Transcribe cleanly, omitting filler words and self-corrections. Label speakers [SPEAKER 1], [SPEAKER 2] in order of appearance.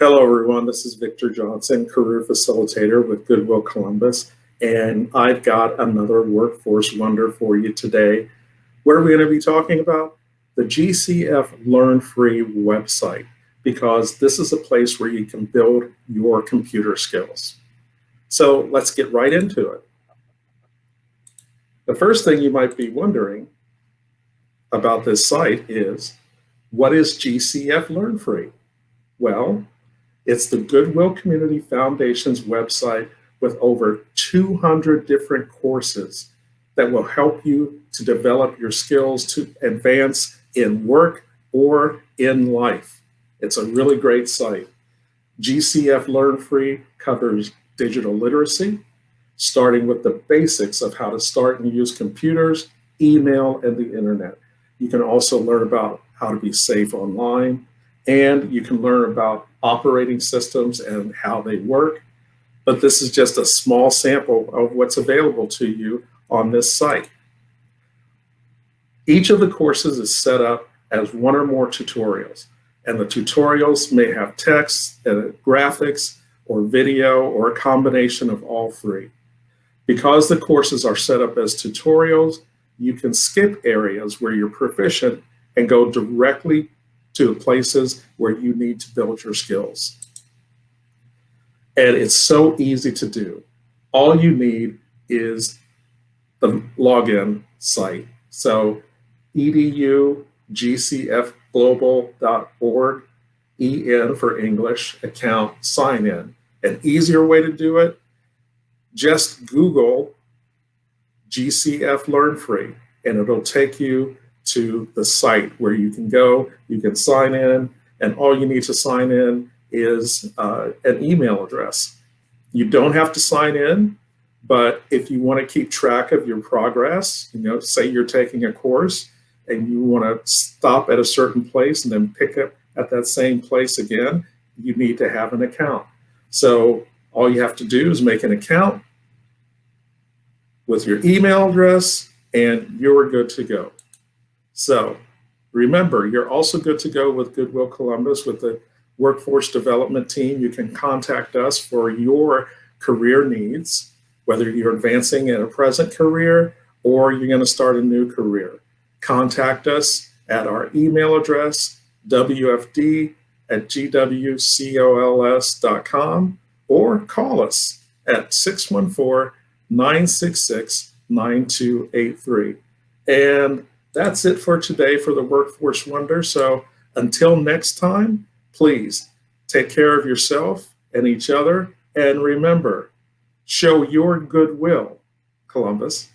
[SPEAKER 1] Hello, everyone. This is Victor Johnson, Career Facilitator with Goodwill Columbus, and I've got another workforce wonder for you today. What are we going to be talking about? The GCFLearnFree website, because this is a place where you can build your computer skills. So let's get right into it. The first thing you might be wondering about this site is, what is GCFLearnFree? Well, it's the Goodwill Community Foundation's website with over 200 different courses that will help you to develop your skills to advance in work or in life. It's a really great site. GCFLearnFree covers digital literacy, starting with the basics of how to start and use computers, email, and the internet. You can also learn about how to be safe online, and you can learn about operating systems and how they work. But this is just a small sample of what's available to you on this site. Each of the courses is set up as one or more tutorials, and the tutorials may have text, graphics, or video, or a combination of all three. Because the courses are set up as tutorials, you can skip areas where you're proficient and go directly to the places where you need to build your skills. And it's so easy to do. All you need is the login site. So edugcfglobal.org, EN for English, account, sign in. An easier way to do it, just Google GCFLearnFree, and it'll take you to the site where you can go, you can sign in, and all you need to sign in is an email address. You don't have to sign in, but if you want to keep track of your progress, say you're taking a course and you want to stop at a certain place and then pick up at that same place again, you need to have an account. So all you have to do is make an account with your email address and you're good to go. So remember, you're also good to go with Goodwill Columbus with the workforce development team. You can contact us for your career needs, whether you're advancing in a present career or you're going to start a new career. Contact us at our email address, wfd@gwcols.com, or call us at 614-966-9283. And that's it for today for the Workforce Wonder. So until next time, please take care of yourself and each other. And remember, show your goodwill, Columbus.